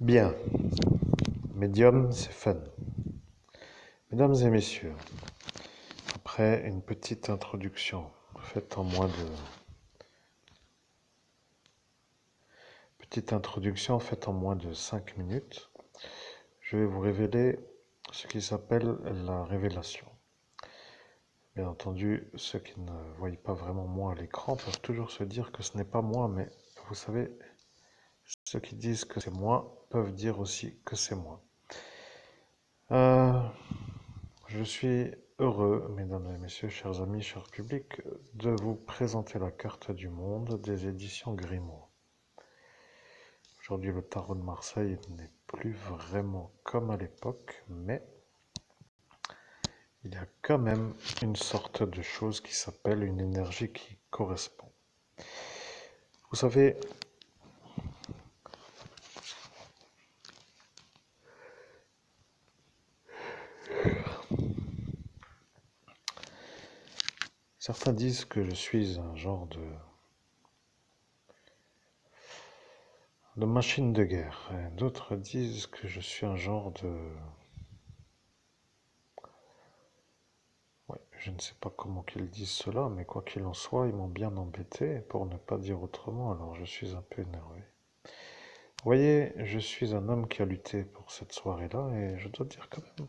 Bien, médium, c'est fun. Mesdames et messieurs, après une petite introduction faite en moins de 5 minutes, je vais vous révéler ce qui s'appelle la révélation. Bien entendu, ceux qui ne voient pas vraiment moi à l'écran peuvent toujours se dire que ce n'est pas moi, mais vous savez, ceux qui disent que c'est moi peuvent dire aussi que c'est moi. Euh, Je suis heureux, mesdames et messieurs, chers amis, cher public, de vous présenter la carte du monde des éditions Grimaud. Aujourd'hui, le tarot de Marseille n'est plus vraiment comme à l'époque, mais il y a quand même une sorte de chose qui s'appelle une énergie qui correspond. Vous savez, certains disent que je suis un genre de machine de guerre, et d'autres disent que je suis un genre de... Ouais, je ne sais pas comment qu'ils disent cela, mais quoi qu'il en soit, ils m'ont bien embêté, pour ne pas dire autrement, alors je suis un peu énervé. Vous voyez, je suis un homme qui a lutté pour cette soirée-là, et je dois dire quand même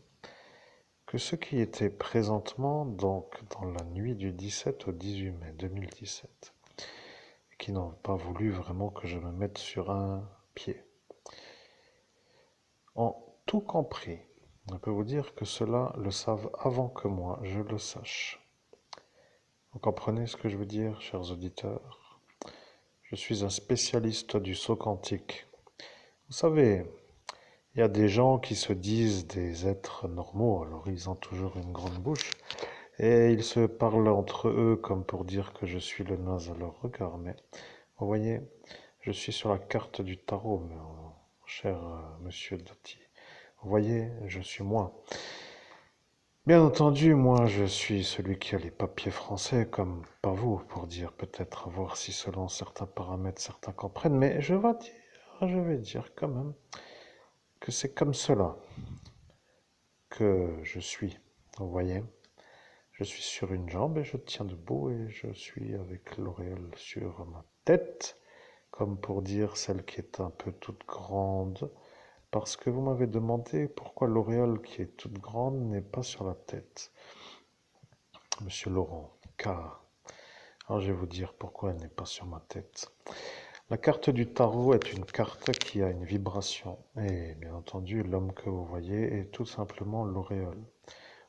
que ceux qui étaient présentement, donc dans la nuit du 17 au 18 mai 2017, et qui n'ont pas voulu vraiment que je me mette sur un pied, ont tout compris. On peut vous dire que ceux-là le savent avant que moi, je le sache. Vous comprenez ce que je veux dire, chers auditeurs? Je suis un spécialiste du saut quantique. Vous savez, il y a des gens qui se disent des êtres normaux, alors ils ont toujours une grande bouche, et ils se parlent entre eux comme pour dire que je suis le naze à leur regard. Mais vous voyez, je suis sur la carte du tarot, mon cher monsieur Doty. Vous voyez, je suis moi. Bien entendu, moi je suis celui qui a les papiers français, comme pas vous, pour dire peut-être, à voir si selon certains paramètres certains comprennent, mais je vais dire quand même que c'est comme cela que je suis. Vous voyez, je suis sur une jambe et je tiens debout et je suis avec l'auréole sur ma tête, comme pour dire celle qui est un peu toute grande, parce que vous m'avez demandé pourquoi l'auréole qui est toute grande n'est pas sur la tête. Monsieur Laurent, car... Alors je vais vous dire pourquoi elle n'est pas sur ma tête. La carte du tarot est une carte qui a une vibration. Et bien entendu, l'homme que vous voyez est tout simplement l'auréole.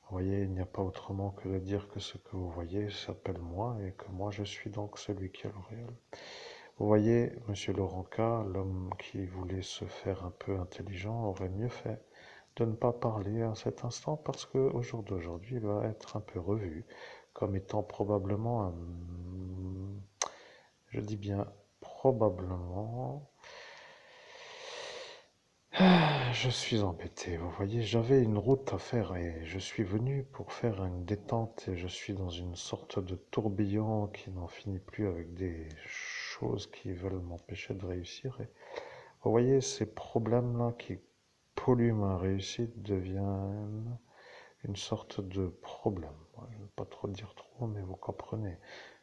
Vous voyez, il n'y a pas autrement que de dire que ce que vous voyez s'appelle moi et que moi je suis donc celui qui a l'auréole. Vous voyez, monsieur Laurent K, l'homme qui voulait se faire un peu intelligent aurait mieux fait de ne pas parler à cet instant parce qu'au jour d'aujourd'hui, il va être un peu revu comme étant probablement un... Je dis bien probablement... Je suis embêté, vous voyez, j'avais une route à faire et je suis venu pour faire une détente et je suis dans une sorte de tourbillon qui n'en finit plus avec des choses qui veulent m'empêcher de réussir. Et vous voyez, ces problèmes-là qui polluent ma réussite deviennent une sorte de problème. Je ne vais pas trop dire trop, mais vous comprenez.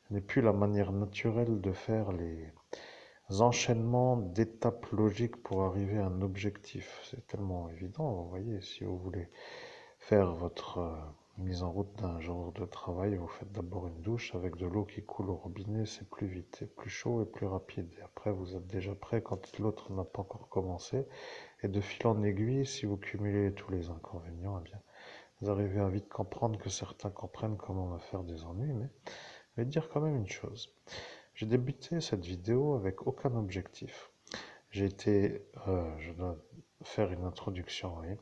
Ce n'est plus la manière naturelle de faire les enchaînements d'étapes logiques pour arriver à un objectif. C'est tellement évident, vous voyez, si vous voulez faire votre mise en route d'un jour de travail, vous faites d'abord une douche avec de l'eau qui coule au robinet, c'est plus vite, et plus chaud et plus rapide. Et après, vous êtes déjà prêt quand l'autre n'a pas encore commencé. Et de fil en aiguille, si vous cumulez tous les inconvénients, eh bien, vous arrivez à vite comprendre que certains comprennent comment me faire des ennuis, mais je vais dire quand même une chose. J'ai débuté cette vidéo avec aucun objectif. Je dois faire une introduction, vous voyez,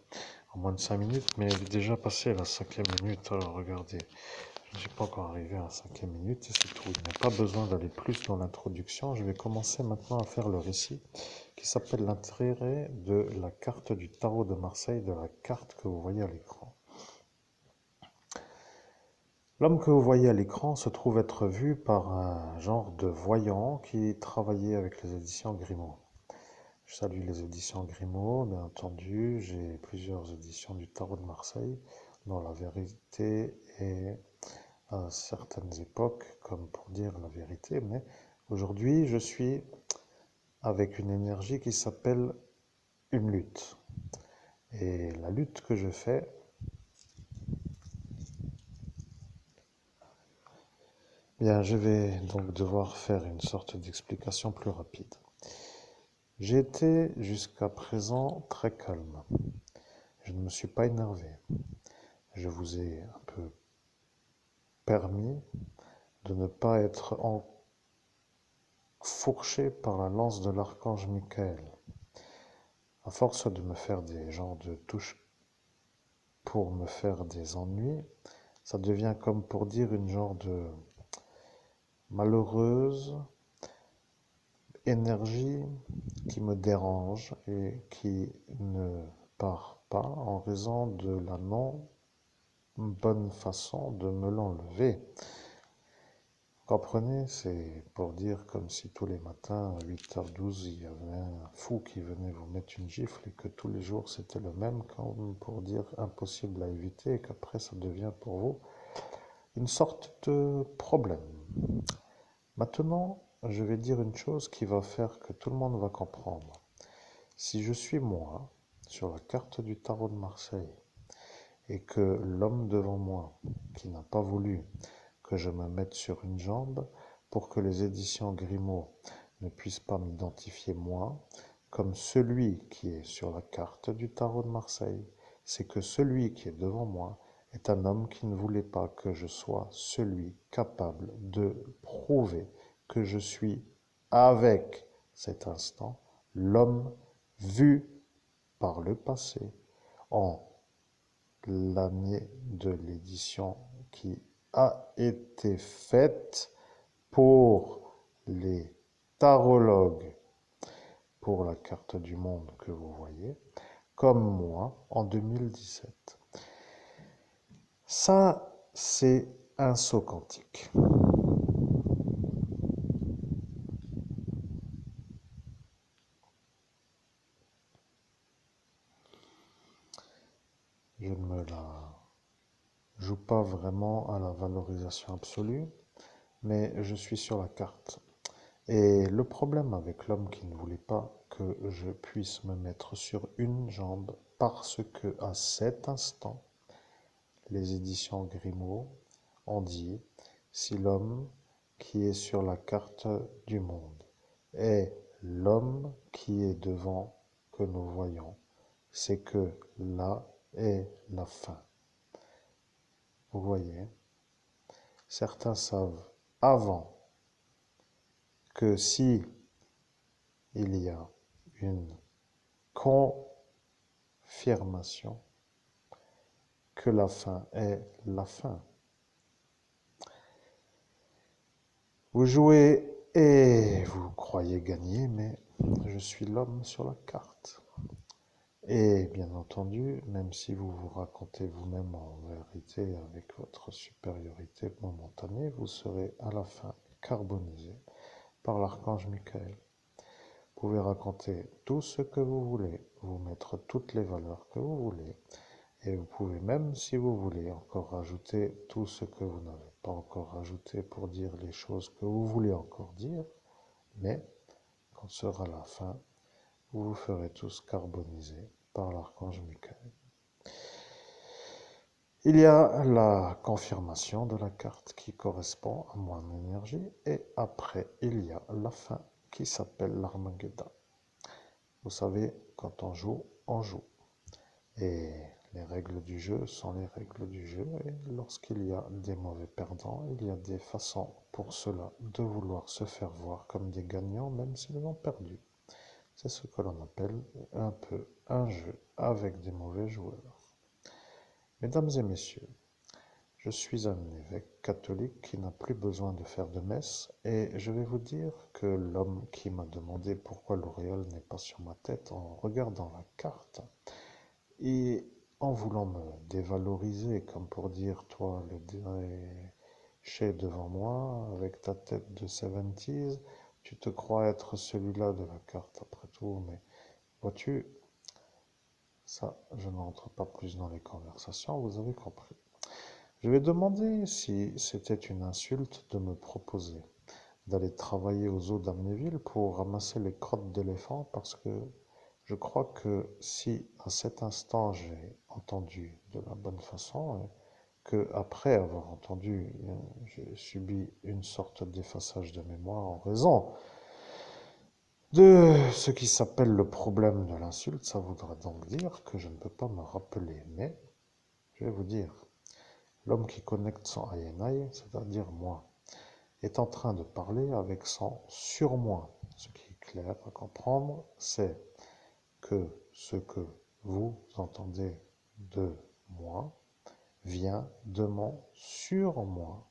en moins de 5 minutes, mais elle est déjà passée la 5e minute. Alors regardez, je ne suis pas encore arrivé à la 5e minute et c'est tout. Il n'y a pas besoin d'aller plus dans l'introduction. Je vais commencer maintenant à faire le récit qui s'appelle l'intérêt de la carte du tarot de Marseille, de la carte que vous voyez à l'écran. L'homme que vous voyez à l'écran se trouve être vu par un genre de voyant qui travaillait avec les éditions Grimaud. Je salue les éditions Grimaud, bien entendu. J'ai plusieurs éditions du Tarot de Marseille, dont la vérité est à certaines époques, comme pour dire la vérité, mais aujourd'hui, je suis avec une énergie qui s'appelle une lutte. Et la lutte que je fais, bien, je vais donc devoir faire une sorte d'explication plus rapide. J'ai été jusqu'à présent très calme. Je ne me suis pas énervé. Je vous ai un peu permis de ne pas être enfourché par la lance de l'archange Michael. À force de me faire des genres de touches pour me faire des ennuis, ça devient comme pour dire une genre de malheureuse énergie qui me dérange et qui ne part pas en raison de la non bonne façon de me l'enlever. Vous comprenez? C'est pour dire comme si tous les matins à 8h12 il y avait un fou qui venait vous mettre une gifle et que tous les jours c'était le même, comme pour dire impossible à éviter et qu'après ça devient pour vous une sorte de problème. Maintenant, je vais dire une chose qui va faire que tout le monde va comprendre. Si je suis moi, sur la carte du tarot de Marseille, et que l'homme devant moi, qui n'a pas voulu que je me mette sur une jambe pour que les éditions Grimaud ne puissent pas m'identifier moi comme celui qui est sur la carte du tarot de Marseille, c'est que celui qui est devant moi est un homme qui ne voulait pas que je sois celui capable de prouver que je suis avec cet instant l'homme vu par le passé en l'année de l'édition qui a été faite pour les tarologues pour la carte du monde que vous voyez, comme moi en 2017. Ça, c'est un saut quantique. Je ne me la joue pas vraiment à la valorisation absolue, mais je suis sur la carte. Et le problème avec l'homme qui ne voulait pas que je puisse me mettre sur une jambe, parce que à cet instant, les éditions Grimaud ont dit, si l'homme qui est sur la carte du monde est l'homme qui est devant que nous voyons, c'est que là est la fin. Vous voyez, certains savent avant que si il y a une confirmation que la fin est la fin. Vous jouez et vous croyez gagner, mais je suis l'homme sur la carte. Et bien entendu, même si vous vous racontez vous-même en vérité avec votre supériorité momentanée, vous serez à la fin carbonisé par l'archange Michael. Vous pouvez raconter tout ce que vous voulez, vous mettre toutes les valeurs que vous voulez, et vous pouvez même, si vous voulez, encore rajouter tout ce que vous n'avez pas encore rajouté pour dire les choses que vous voulez encore dire, mais quand sera la fin, vous vous ferez tous carboniser par l'archange Michael. Il y a la confirmation de la carte qui correspond à mon énergie, et après, il y a la fin qui s'appelle l'Armageddon. Vous savez, quand on joue, on joue. Et les règles du jeu sont les règles du jeu, et lorsqu'il y a des mauvais perdants, il y a des façons pour cela de vouloir se faire voir comme des gagnants, même s'ils ont perdu. C'est ce que l'on appelle un peu un jeu avec des mauvais joueurs. Mesdames et messieurs, je suis un évêque catholique qui n'a plus besoin de faire de messe, et je vais vous dire que l'homme qui m'a demandé pourquoi l'auréole n'est pas sur ma tête en regardant la carte, et en voulant me dévaloriser, comme pour dire, toi, le déchet devant moi, avec ta tête de 70s, tu te crois être celui-là de la carte après tout, mais vois-tu, ça, je n'entre pas plus dans les conversations, vous avez compris. Je vais demander si c'était une insulte de me proposer d'aller travailler aux eaux d'Amnéville pour ramasser les crottes d'éléphants parce que je crois que si à cet instant j'ai entendu de la bonne façon et que après avoir entendu, j'ai subi une sorte d'effaçage de mémoire en raison de ce qui s'appelle le problème de l'insulte, ça voudra donc dire que je ne peux pas me rappeler. Mais je vais vous dire, l'homme qui connecte son INI, c'est-à-dire moi, est en train de parler avec son surmoi. Ce qui est clair à comprendre, c'est que ce que vous entendez de moi vient de mon surmoi,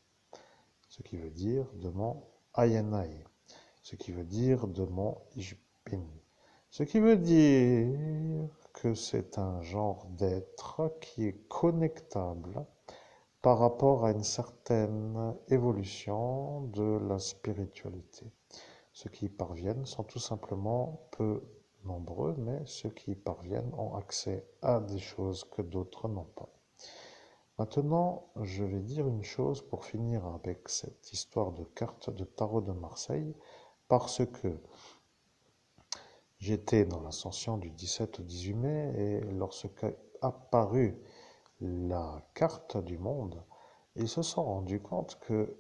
ce qui veut dire de mon INI, ce qui veut dire de mon Ich Bin, ce qui veut dire que c'est un genre d'être qui est connectable par rapport à une certaine évolution de la spiritualité. Ceux qui y parviennent sont tout simplement peu nombreux, mais ceux qui y parviennent ont accès à des choses que d'autres n'ont pas. Maintenant, je vais dire une chose pour finir avec cette histoire de carte de tarot de Marseille, parce que j'étais dans l'ascension du 17 au 18 mai et lorsqu'est apparue la carte du monde, ils se sont rendus compte que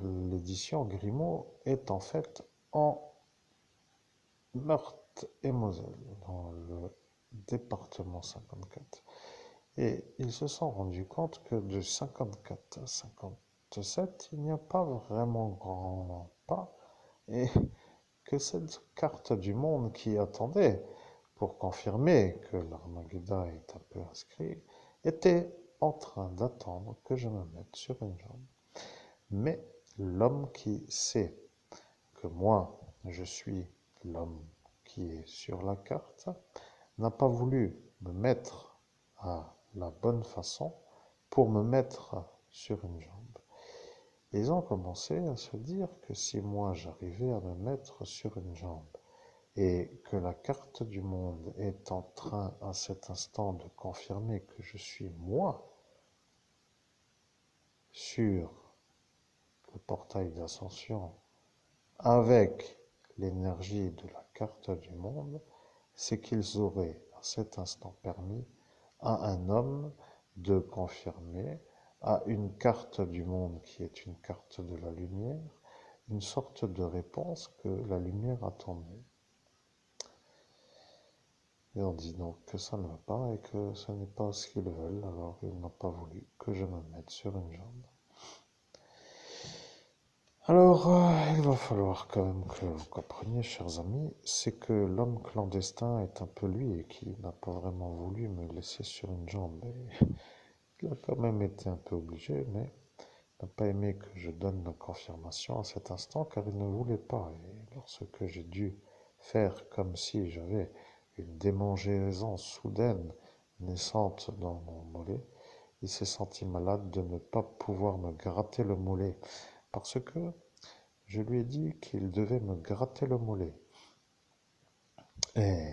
l'édition Grimaud est en fait en Meurthe-et-Moselle, dans le département 54. Et ils se sont rendus compte que de 54 à 57, il n'y a pas vraiment grand pas, et que cette carte du monde qui attendait pour confirmer que l'Armageddon est un peu inscrit, était en train d'attendre que je me mette sur une jambe. Mais l'homme qui sait que moi, je suis l'homme qui est sur la carte, n'a pas voulu me mettre à la bonne façon pour me mettre sur une jambe. Ils ont commencé à se dire que si moi j'arrivais à me mettre sur une jambe et que la carte du monde est en train à cet instant de confirmer que je suis moi sur le portail d'ascension avec l'énergie de la carte du monde, c'est qu'ils auraient à cet instant permis à un homme de confirmer à une carte du monde qui est une carte de la lumière, une sorte de réponse que la lumière attendait. Et on dit donc que ça ne va pas et que ce n'est pas ce qu'ils veulent, alors ils n'ont pas voulu que je me mette sur une jambe. Alors, il va falloir quand même que vous compreniez, chers amis, c'est que l'homme clandestin est un peu lui et qui n'a pas vraiment voulu me laisser sur une jambe. Et il a quand même été un peu obligé, mais n'a pas aimé que je donne la confirmation à cet instant car il ne voulait pas. Et lorsque j'ai dû faire comme si j'avais une démangeaison soudaine naissante dans mon mollet, il s'est senti malade de ne pas pouvoir me gratter le mollet parce que je lui ai dit qu'il devait me gratter le mollet. Et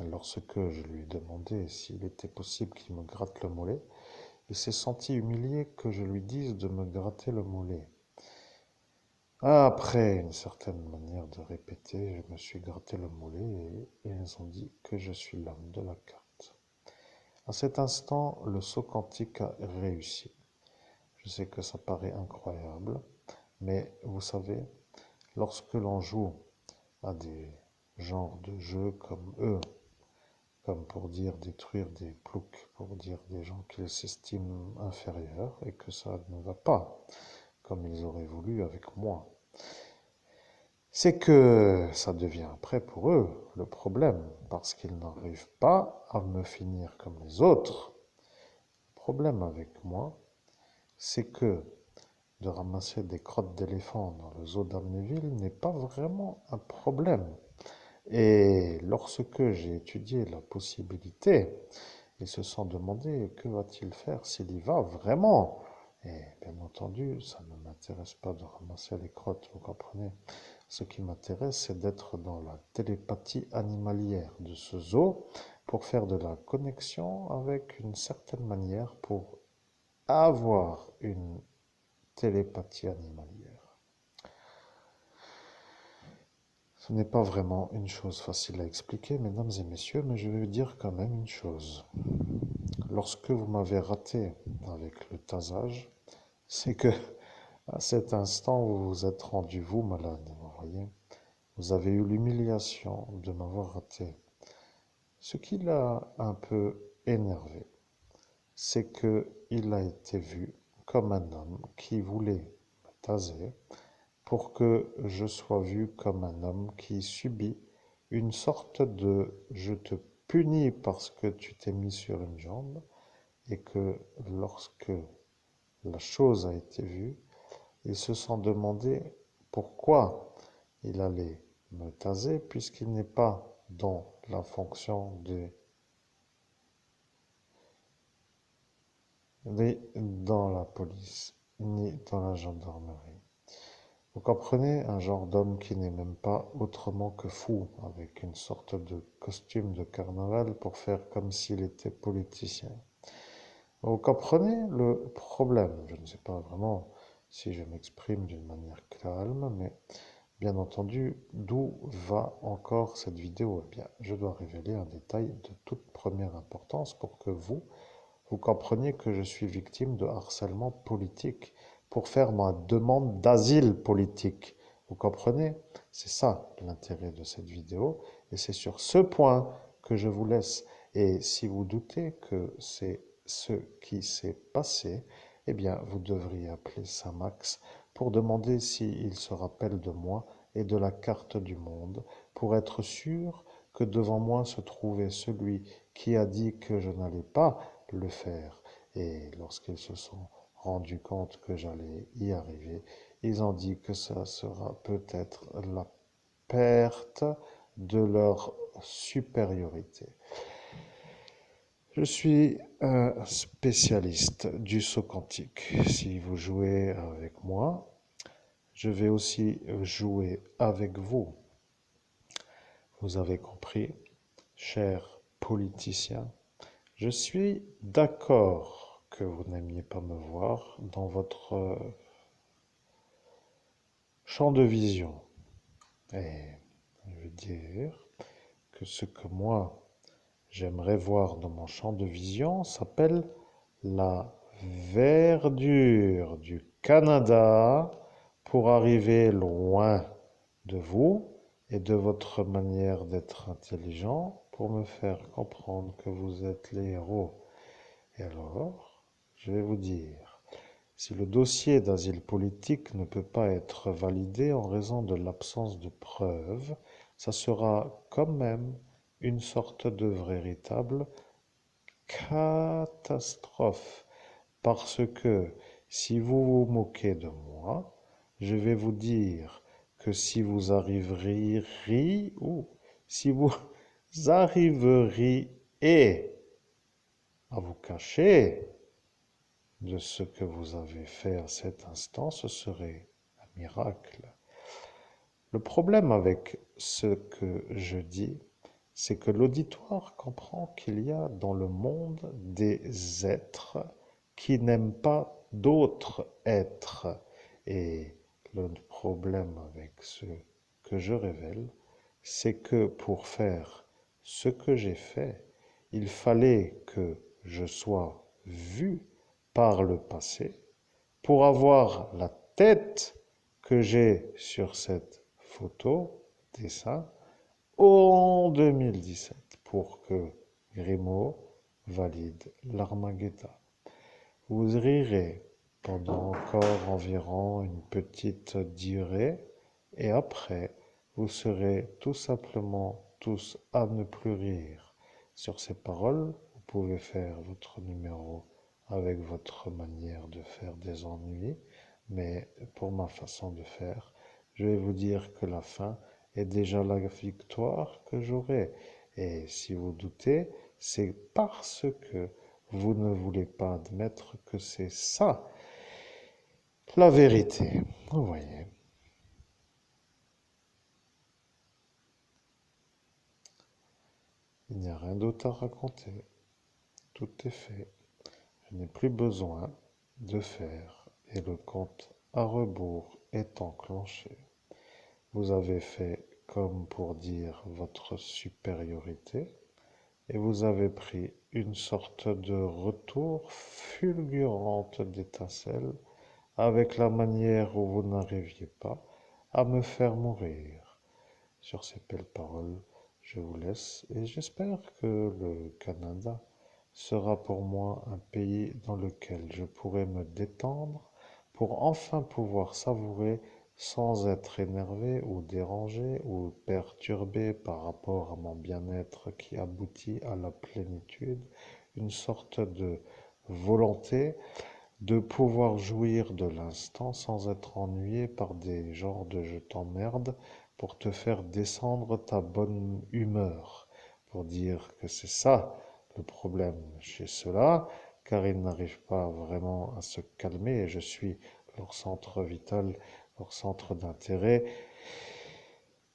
lorsque je lui ai demandé s'il était possible qu'il me gratte le mollet, il s'est senti humilié que je lui dise de me gratter le mollet. Après une certaine manière de répéter, je me suis gratté le mollet et ils ont dit que je suis l'homme de la carte. À cet instant, le saut quantique a réussi. Je sais que ça paraît incroyable, mais vous savez, lorsque l'on joue à des genres de jeux comme eux, comme pour dire détruire des ploucs, pour dire des gens qu'ils s'estiment inférieurs et que ça ne va pas comme ils auraient voulu avec moi, c'est que ça devient après pour eux le problème, parce qu'ils n'arrivent pas à me finir comme les autres. Le problème avec moi, c'est que de ramasser des crottes d'éléphants dans le zoo d'Amnéville n'est pas vraiment un problème. Et lorsque j'ai étudié la possibilité, ils se sont demandé que va-t-il faire s'il y va vraiment. Et bien entendu, ça ne m'intéresse pas de ramasser les crottes, vous comprenez. Ce qui m'intéresse, c'est d'être dans la télépathie animalière de ce zoo pour faire de la connexion avec une certaine manière pour avoir une télépathie animalière. Ce n'est pas vraiment une chose facile à expliquer, mesdames et messieurs, mais je vais vous dire quand même une chose. Lorsque vous m'avez raté avec le tasage, c'est que à cet instant, vous vous êtes rendu vous malade, vous voyez. Vous avez eu l'humiliation de m'avoir raté. Ce qui l'a un peu énervé, c'est qu'il a été vu comme un homme qui voulait me taser pour que je sois vu comme un homme qui subit une sorte de je te punis parce que tu t'es mis sur une jambe et que lorsque la chose a été vue, ils se sont demandé pourquoi il allait me taser puisqu'il n'est pas dans la fonction dans la police ni dans la gendarmerie. Vous comprenez, un genre d'homme qui n'est même pas autrement que fou, avec une sorte de costume de carnaval pour faire comme s'il était politicien. Vous comprenez le problème? Je ne sais pas vraiment si je m'exprime d'une manière calme, mais bien entendu, d'où va encore cette vidéo? Eh bien, je dois révéler un détail de toute première importance pour que vous compreniez que je suis victime de harcèlement politique pour faire ma demande d'asile politique. Vous comprenez? C'est ça l'intérêt de cette vidéo et c'est sur ce point que je vous laisse. Et si vous doutez que c'est ce qui s'est passé, eh bien, vous devriez appeler Saint-Max pour demander s'il se rappelle de moi et de la carte du monde, pour être sûr que devant moi se trouvait celui qui a dit que je n'allais pas le faire. Et lorsqu'ils se sont rendus compte que j'allais y arriver, ils ont dit que ça sera peut-être la perte de leur supériorité. Je suis un spécialiste du saut quantique. Si vous jouez avec moi, je vais aussi jouer avec vous. Vous avez compris, chers politiciens, je suis d'accord que vous n'aimiez pas me voir dans votre champ de vision. Et je veux dire que ce que moi j'aimerais voir dans mon champ de vision s'appelle la verdure du Canada pour arriver loin de vous et de votre manière d'être intelligent pour me faire comprendre que vous êtes les héros. Et alors, je vais vous dire, si le dossier d'asile politique ne peut pas être validé en raison de l'absence de preuves, ça sera quand même une sorte de véritable catastrophe. Parce que si vous vous moquez de moi, je vais vous dire que si vous arriveriez, ou si vous arriveriez à vous cacher de ce que vous avez fait à cet instant, ce serait un miracle. Le problème avec ce que je dis, c'est que l'auditoire comprend qu'il y a dans le monde des êtres qui n'aiment pas d'autres êtres. Et le problème avec ce que je révèle, c'est que pour faire ce que j'ai fait, il fallait que je sois vu par le passé pour avoir la tête que j'ai sur cette photo, dessin, en 2017 pour que Grimaud valide l'Armageddon. Vous rirez pendant encore environ une petite durée et après, vous serez tout simplement tous à ne plus rire. Sur ces paroles, vous pouvez faire votre numéro avec votre manière de faire des ennuis, mais pour ma façon de faire, je vais vous dire que la fin est déjà la victoire que j'aurai. Et si vous doutez, c'est parce que vous ne voulez pas admettre que c'est ça, la vérité. Vous voyez. Il n'y a rien d'autre à raconter. Tout est fait. Je n'ai plus besoin de faire et le compte à rebours est enclenché. Vous avez fait comme pour dire votre supériorité et vous avez pris une sorte de retour fulgurante d'étincelle avec la manière où vous n'arriviez pas à me faire mourir. Sur ces belles paroles, je vous laisse et j'espère que le Canada sera pour moi un pays dans lequel je pourrai me détendre pour enfin pouvoir savourer sans être énervé ou dérangé ou perturbé par rapport à mon bien-être qui aboutit à la plénitude, une sorte de volonté de pouvoir jouir de l'instant sans être ennuyé par des genres de je t'emmerde pour te faire descendre ta bonne humeur, pour dire que c'est ça le problème chez ceux-là, car ils n'arrivent pas vraiment à se calmer et je suis leur centre vital, leur centre d'intérêt.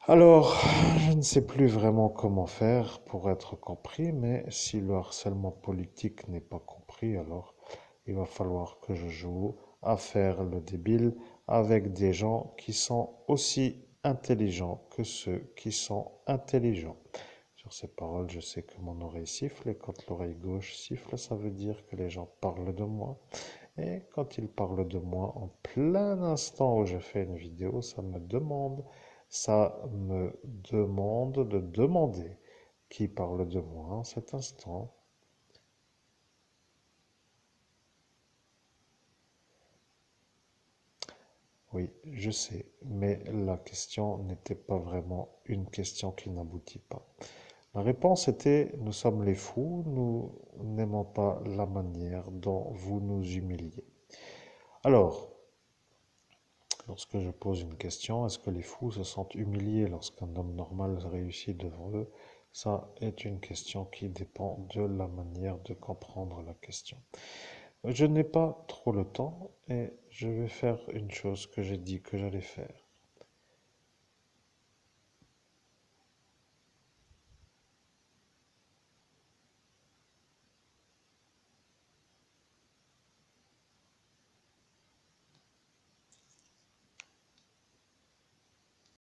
Alors, je ne sais plus vraiment comment faire pour être compris, mais si le harcèlement politique n'est pas compris, alors il va falloir que je joue à faire le débile avec des gens qui sont aussi intelligents que ceux qui sont intelligents. Sur ces paroles, je sais que mon oreille siffle et quand l'oreille gauche siffle, ça veut dire que les gens parlent de moi. Et quand ils parlent de moi en plein instant où je fais une vidéo, ça me demande de demander qui parle de moi en cet instant. Oui, je sais, mais la question n'était pas vraiment une question qui n'aboutit pas. La réponse était, nous sommes les fous, nous n'aimons pas la manière dont vous nous humiliez. Alors, lorsque je pose une question, est-ce que les fous se sentent humiliés lorsqu'un homme normal réussit devant eux? Ça est une question qui dépend de la manière de comprendre la question. Je n'ai pas trop le temps et je vais faire une chose que j'ai dit que j'allais faire.